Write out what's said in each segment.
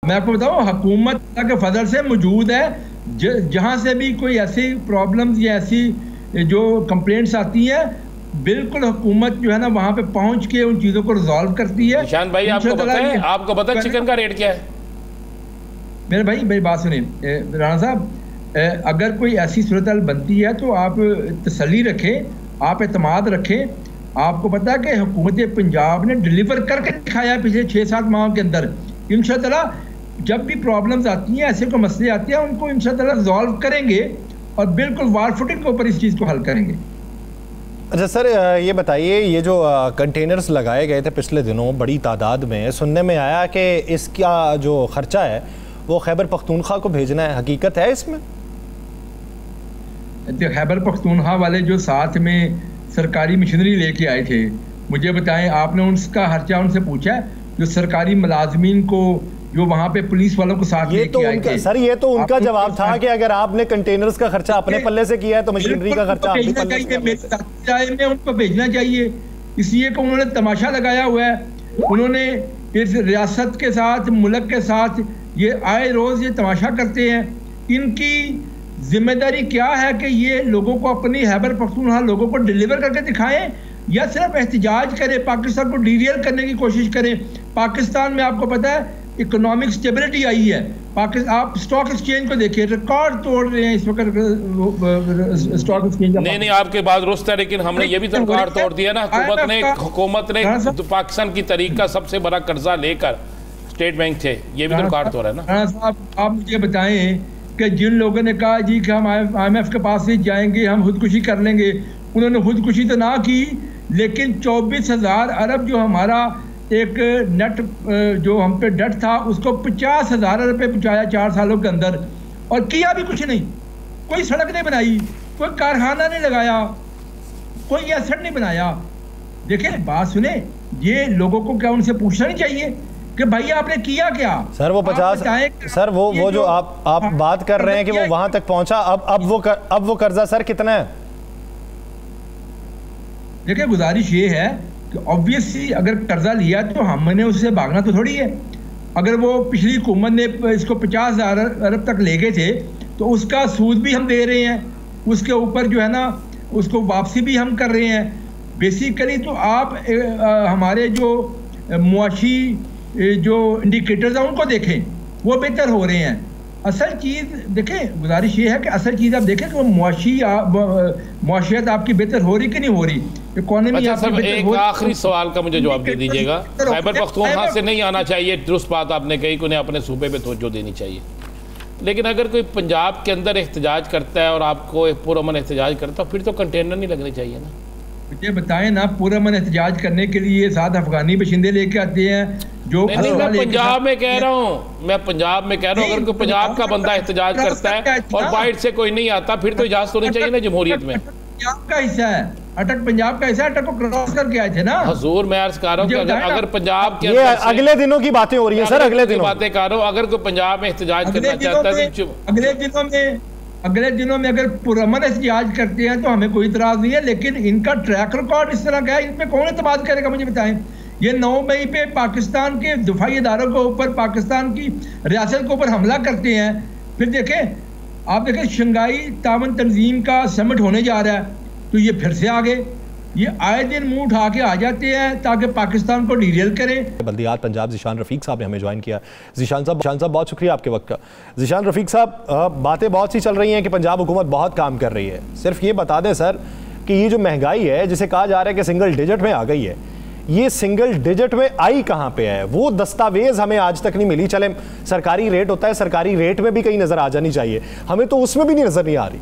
मैं आपको बताऊं, हुकूमत के फजल से मौजूद है। जहां से भी कोई ऐसी प्रॉब्लम्स या ऐसी जो कंप्लेंट्स आती हैं, बिल्कुल हुकूमत जो है ना वहां पे पहुंच के उन चीजों को रिजॉल्व करती है। निशान भाई, आपको पता है चिकन का रेट क्या है? मेरे भाई मेरी बात सुनिए राणा साहब, अगर कोई ऐसी सूरत बनती है तो आप तसल्ली रखें, आप एतमाद रखें। आपको पता है कि हुकूमत पंजाब ने डिलीवर करके दिखाया है पिछले 6-7 माह के अंदर। इंशाअल्लाह जब भी प्रॉब्लम्स आती हैं, ऐसे कोई मसले आते हैं, उनको इंशाअल्लाह रिजॉल्व करेंगे और बिल्कुल वार फुटिंग के ऊपर इस चीज़ को हल करेंगे। अच्छा सर, ये बताइए, ये जो कंटेनर्स लगाए गए थे पिछले दिनों बड़ी तादाद में, सुनने में आया कि इसका जो खर्चा है वो खैबर पख्तूनख्वा को भेजना है, हकीकत है इसमें? खैबर पख्तूनख्वा वाले जो साथ में सरकारी मशीनरी लेके आए थे, मुझे बताएं आपने उसका खर्चा उनसे पूछा है? जो सरकारी मुलाजमीन को, जो वहाँ पे पुलिस वालों को साथ लेके आए थे। सर ये तो उनका जवाब था कि अगर आपने कंटेनर्स का खर्चा अपने पल्ले से किया है तो मशीनरी का खर्चा अपने पल्ले से उनको भेजना चाहिए। इसलिए कि उन्होंने तमाशा लगाया हुआ है। उन्होंने इस रियासत के साथ, मुल्क के साथ ये आए रोज ये तमाशा करते हैं। इनकी जिम्मेदारी क्या है कि ये लोगों को, अपनी खैबर पख्तूनख्वा लोगों को डिलीवर करके दिखाएं, या सिर्फ एहतजाज करें, पाकिस्तान को डीरेल करने की कोशिश करें। पाकिस्तान में आपको पता है इकोनॉमिक स्टेबिलिटी आई है। आप स्टॉक एक्सचेंज को देखिए, रिकॉर्ड तोड़ रहे हैं इस वक्त स्टॉक एक्सचेंज। नहीं, आपके बात दुरुस्त है, लेकिन हमने ये भी तो रिकॉर्ड तोड़ दिया ना। हुकूमत ने पाकिस्तान की तारीख का सबसे बड़ा कर्जा लेकर स्टेट बैंक थे, ये भी तो रिकॉर्ड तोड़ा है ना। राणा साहब, आप मुझे बताएं कि जिन लोगों ने कहा जी कि हम IMF के पास ही जाएंगे, हम खुदकुशी कर लेंगे, उन्होंने खुदकुशी तो ना की, लेकिन 24,000 अरब जो हमारा एक नेट जो हम पे डेट था, उसको 50,000 अरब पे पहुँचाया 4 सालों के अंदर, और किया भी कुछ नहीं। कोई सड़क नहीं बनाई, कोई कारखाना नहीं लगाया, कोई एसेट नहीं बनाया। देखिए बात सुने, ये लोगों को क्या उनसे पूछना नहीं चाहिए कि भाई आपने किया क्या? सर वो 50, सर वो जो आप बात कर रहे हैं कि वो वहां तक पहुंचा, अब वो कर्जा सर कितना है? देखिए गुजारिश ये है कि ऑब्वियसली अगर कर्जा लिया तो हमने उससे भागना तो थोड़ी है। अगर वो पिछली हुकूमत ने इसको 50,000 अरब तक ले गए थे तो उसका सूद भी हम दे रहे हैं, उसके ऊपर जो है ना उसको वापसी भी हम कर रहे हैं। बेसिकली तो आप हमारे जो मुआशी जो इंडिकेटर्स हैं उनको देखें, वो बेहतर हो रहे हैं। असल चीज़ देखें, गुजारिश ये है कि असल चीज़ आप देखें कि मुआशियत आपकी बेहतर हो रही कि नहीं हो रही, इकोनॉमी। एक आखिरी सवाल का मुझे जवाब दे दीजिएगा। खैबर पख्तूनख्वा से नहीं आना चाहिए, दुरुस्त बात आपने कही कि उन्हें अपने सूबे पे तवज्जो देनी चाहिए, लेकिन अगर कोई पंजाब के अंदर एहतजाज करता है और आपको पुरअमन एहतजाज करता है, फिर तो कंटेनर नहीं लगने चाहिए ना। मुझे बताएं ना, पुरअमन एहतजाज करने के लिए 7 अफगानी बशिंदे लेके आते हैं जो नहीं, मैं पंजाब में कह रहा हूँ, मैं पंजाब में कह रहा हूँ, अगर कोई पंजाब का बंदा एहतजाज करता है और बाहर से कोई नहीं आता, फिर तो इजाजत होनी चाहिए ना जमहूरियत में। पंजाब का हिस्सा है अटक, पंजाब का हिस्सा, अटक को क्रॉस करके आए थे ना। हजूर मैं अर्ज कर रहा हूँ कि अगर पंजाब के अगले दिनों की बातें हो रही है सर, अगले दिनों बातें कर रहा हूँ, अगर कोई पंजाब में एहतजाज करना चाहता है, अगले दिनों में अगर पुरअमन एहतजाज करते हैं तो हमें कोई इतराज नहीं है, लेकिन इनका ट्रैक रिकॉर्ड इस तरह का है, इसमें कौन एतमाद करेगा? मुझे बताएं। ये 9 मई पे पाकिस्तान के दिफाई इदारों के ऊपर, पाकिस्तान की रियासत के ऊपर हमला करते हैं। फिर देखें, आप देखें शंघाई तावन तंजीम का समिट होने जा रहा है, तो ये फिर से आगे ये आए दिन मुंह उठा के आ जाते हैं ताकि पाकिस्तान को डीरेल करें। बल्दियात पंजाब ज़ीशान रफ़ीक साहब ने हमें ज्वाइन किया। ज़ीशान साहब बहुत शुक्रिया आपके वक्त का। ज़ीशान रफ़ीक साहब, बातें बहुत सी चल रही हैं कि पंजाब हुकूमत बहुत काम कर रही है, सिर्फ ये बता दें सर कि ये जो महंगाई है जिसे कहा जा रहा है कि सिंगल डिजिट में आ गई है, ये सिंगल डिजिट में आई कहाँ पे है? वो दस्तावेज हमें आज तक नहीं मिली। चले सरकारी रेट होता है, सरकारी रेट में भी कहीं नजर आ जानी चाहिए, हमें तो उसमें भी नहीं नजर नहीं आ रही।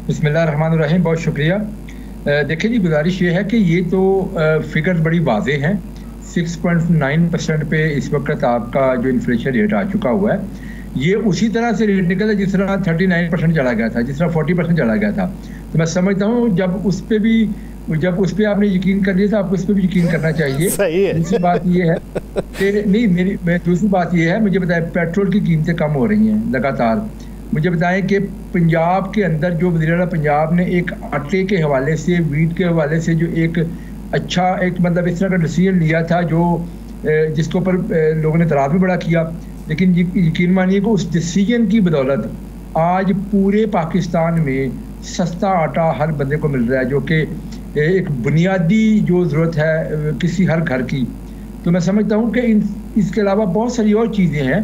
बिस्मिल्लाहिर्रहमानिर्रहीम, बहुत शुक्रिया। देखिए जी, गुजारिश ये है कि ये तो फिगर्स बड़ी वाज़े हैं। 6.9% पे इस वक्त आपका जो इन्फ्लेशन रेट आ चुका हुआ है, ये उसी तरह से रेट निकला जिस तरह 39% चला गया था, जिस तरह 40% चला गया था। तो मैं समझता हूँ जब उस पर आपने यकीन कर लिया था, आपको उस पर भी यकीन करना चाहिए। सही है। दूसरी बात ये है दूसरी बात ये है, मुझे बताएं पेट्रोल की कीमतें कम हो रही हैं लगातार। मुझे बताएं कि पंजाब के अंदर जो वज़ीर-ए-आला पंजाब ने एक आटे के हवाले से, वीट के हवाले से जो एक अच्छा एक मतलब इस तरह का डिसीजन लिया था, जो जिसके ऊपर लोगों ने तराब भी बड़ा किया, लेकिन यकीन मानिए कि उस डिसीजन की बदौलत आज पूरे पाकिस्तान में सस्ता आटा हर बंदे को मिल रहा है, जो कि एक बुनियादी जो ज़रूरत है किसी हर घर की। तो मैं समझता हूँ कि इसके अलावा बहुत सारी और चीज़ें हैं,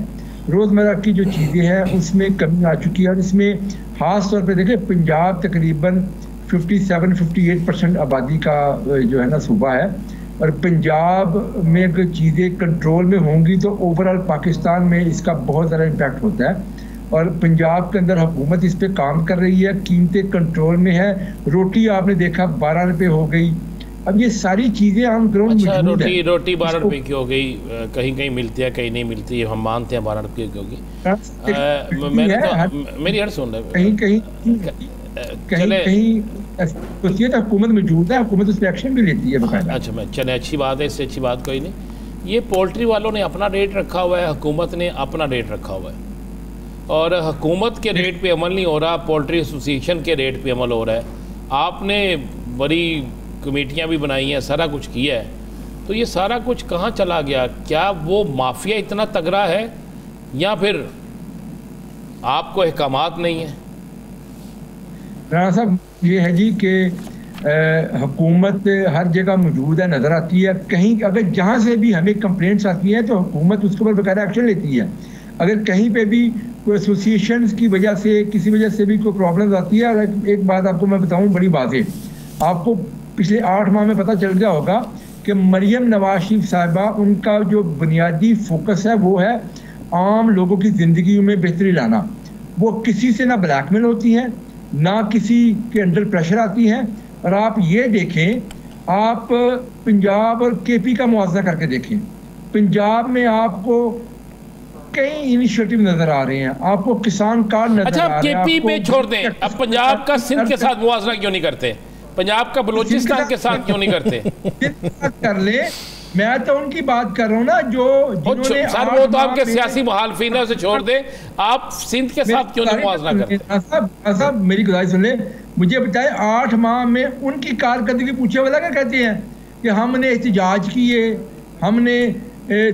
रोज़मर्रा की जो चीज़ें हैं उसमें कमी आ चुकी है। और इसमें ख़ास तौर पे देखें, पंजाब तकरीबन 57-58% आबादी का जो है ना सूबा है, और पंजाब में अगर चीज़ें कंट्रोल में होंगी तो ओवरऑल पाकिस्तान में इसका बहुत ज़्यादा इम्पैक्ट होता है। और पंजाब के अंदर हुकूमत इस पे काम कर रही है, कीमतें कंट्रोल में है। रोटी आपने देखा 12 रुपये हो गई। अब ये सारी चीज़ें हम ग्राउंड रोटी 12 रुपये की हो गई, कहीं कहीं मिलती है कहीं नहीं मिलती है, हम मानते हैं 12 रुपये की होगी। मेरी हर सुन रहे कहीं तो हुकूमत मौजूद है, हुकूमत उस पर एक्शन भी लेती है। अच्छा, मैं चले, अच्छी बात है, इससे अच्छी बात कोई नहीं। ये पोल्ट्री वालों ने अपना रेट रखा हुआ है, हुकूमत ने अपना रेट रखा हुआ है, और हुकूमत के रेट पे अमल नहीं हो रहा, पोल्ट्री एसोसिएशन के रेट पे अमल हो रहा है। आपने बड़ी कमेटियां भी बनाई हैं, सारा कुछ किया है, तो ये सारा कुछ कहाँ चला गया? क्या वो माफिया इतना तगड़ा है या फिर आपको अहकामात नहीं है? राणा साहब, ये है जी कि हुकूमत हर जगह मौजूद है, नज़र आती है। कहीं अगर जहाँ से भी हमें कंप्लेंट्स आती हैं तो हुकूमत उसके ऊपर बकायदा एक्शन लेती है। अगर कहीं पे भी कोई एसोसिएशन की वजह से, किसी वजह से भी कोई प्रॉब्लम आती है, और एक बात आपको मैं बताऊँ बड़ी बात है, आपको पिछले 8 माह में पता चल गया होगा कि मरियम नवाज शरीफ साहिबा, उनका जो बुनियादी फोकस है वो है आम लोगों की ज़िंदगी में बेहतरी लाना। वो किसी से ना ब्लैकमेल होती हैं, ना किसी के अंडर प्रेशर आती हैं। और आप ये देखें, आप पंजाब और केपी का मुआवजा करके देखें, पंजाब में आपको कई इनिशिएटिव नजर आ रहे हैं, आपको किसान कार्ड नजर आ रहे हैं। केपी पे छोड़ दें, अब पंजाब का सिंध के साथ मुआवजा क्यों नहीं करते? पंजाब का बलूचिस्तान के साथ क्यों नहीं करते? कर ले, मैं तो उनकी बात कर रहा हूँ ना, जो सर वो तो आपके सियासी मुखालिफिन है, उसे छोड़ दे। आप सिंध के साथ क्यों नहीं मुआवजा करते? साहब मेरी गुजारिश सुन ले, मुझे बताए 8 माह में उनकी कारकर्दगी पूछे वाला क्या कहते हैं कि हमने एहतजाज किए, हमने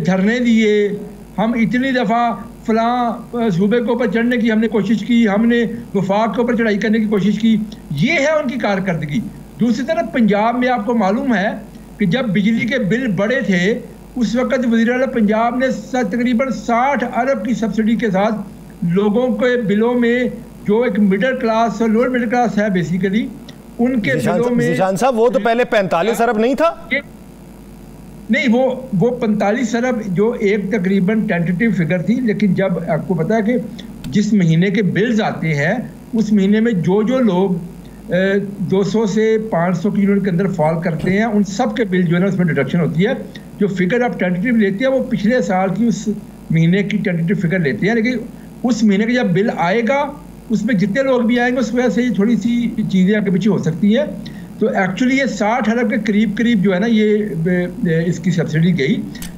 धरने दिए, हम इतनी दफ़ा फलां सूबे के ऊपर चढ़ने की हमने कोशिश की, हमने वफाक के ऊपर चढ़ाई करने की कोशिश की। ये है उनकी कारकर्दगी। दूसरी तरफ पंजाब में आपको मालूम है कि जब बिजली के बिल बढ़े थे, उस वक़्त वज़ीर-ए-आला पंजाब ने तकरीबन 60 अरब की सब्सिडी के साथ लोगों के बिलों में, जो एक मिडिल क्लास और लोअर मिडिल क्लास है बेसिकली, उनके बिलों में। जिशान साहब, वो तो पहले 45 अरब नहीं था? नहीं, वो 45 अरब जो एक तकरीबन टेंटेटिव फिगर थी, लेकिन जब आपको पता है कि जिस महीने के बिल्स आते हैं उस महीने में जो लोग 200 से 500 की यूनिट के अंदर फॉल करते हैं, उन सब के बिल जो है ना उसमें डिडक्शन होती है। जो फिगर आप टेंटेटिव लेते हैं वो पिछले साल की उस महीने की टेंटेटिव फिगर लेते हैं, लेकिन उस महीने का जब बिल आएगा उसमें जितने लोग भी आएंगे उस वजह से थोड़ी सी चीज़ें आगे पीछे हो सकती हैं। तो एक्चुअली ये 60 अरब के करीब जो है ना ये इसकी सब्सिडी गई,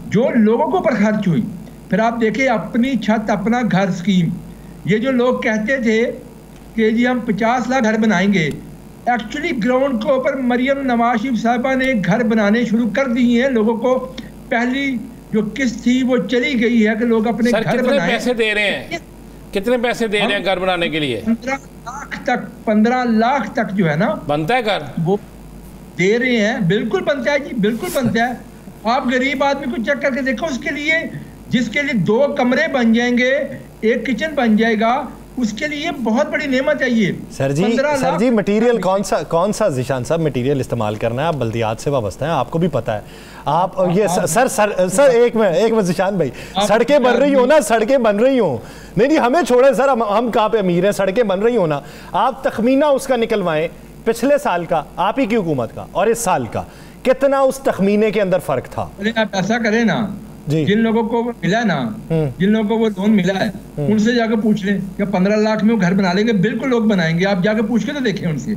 जो लोगों के ऊपर खर्च हुई। फिर आप देखें अपनी छत अपना घर स्कीम, ये जो लोग कहते थे कि जी हम 50 लाख घर बनाएंगे, एक्चुअली ग्राउंड के ऊपर मरियम नवाज शरीफ साहिबा ने घर बनाने शुरू कर दिए हैं। लोगों को पहली जो किस्त थी वो चली गई है कि लोग अपने घर बनाएं। पैसे दे रहे हैं, कितने पैसे दे रहे हैं घर बनाने के लिए? 15 लाख तक जो है ना बनता है घर, वो दे रहे हैं। बिल्कुल बनता है जी, बिल्कुल बनता है। आप गरीब आदमी को चेक करके देखो, उसके लिए जिसके लिए 2 कमरे बन जाएंगे, 1 किचन बन जाएगा, उसके लिए बहुत बड़ी नेमत है ये। सर जी मटेरियल कौन सा जिशान साहब मटेरियल इस्तेमाल करना है? आप बल्दियात से वाबस्ता हैं, आपको भी पता है। आप ये सर एक मिनट जिशान भाई, सड़कें बन रही हो ना, सड़कें बन रही हो, नहीं हमें छोड़े सर, हम कहाँ पे अमीर हैं, सड़कें बन रही हो ना, आप तखमीना उसका निकलवाएं, पिछले साल का आप ही की हुकूमत का और इस साल का, कितना उस तखमीने के अंदर फर्क था? आप ऐसा करें ना, जिन लोगों को मिला ना, जिन लोगों को वो लोन मिला है, उनसे जाकर पूछ लें कि 15 लाख में वो घर बना लेंगे। बिल्कुल लोग बनाएंगे, आप जाकर पूछ के तो देखें उनसे,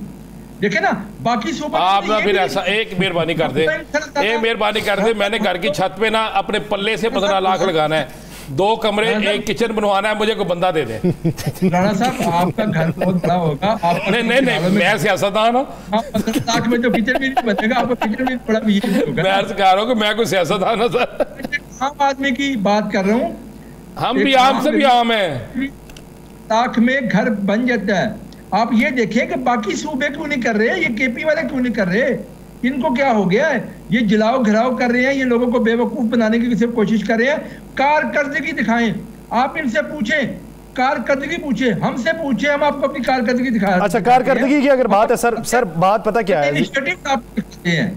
देखे ना। बाकी आप ना फिर ऐसा एक मेहरबानी कर दे, मैंने घर की छत पे ना अपने पल्ले से 15 लाख लगाना है, 2 कमरे 1 किचन बनवाना है, मुझे कोई बंदा दे दे। राणा साहब आपका घर बहुत बड़ा होगा, नहीं मैं सियासतदान हूँ, 15 लाख में तो किचन भी नहीं बनेगा, आपका किचन भी बड़ा भी होगा। मैं अर्ज कर रहा हूँ कि मैं कोई सियासतदान हूँ सर। आम आदमी की बात कर रहा हूँ। हम भी आम से भी आम है। लाख में घर बन जाता है। आप ये देखिए कि बाकी सूबे क्यों नहीं कर रहे, ये केपी वाले क्यों नहीं कर रहे, इनको क्या हो गया है? ये जलाओ घिराव कर रहे हैं, ये लोगों को बेवकूफ बनाने की सिर्फ कोशिश कर रहे हैं। कारकर्दगी दिखाएं, आप इनसे पूछें, कारकर्दगी पूछे, हमसे पूछे, हम आपको अपनी कारकर्दगी दिखा। अच्छा, कारकर्दगी की अगर बात है सर बात पता क्या है, इनिशिएटिव आप दिखाते हैं।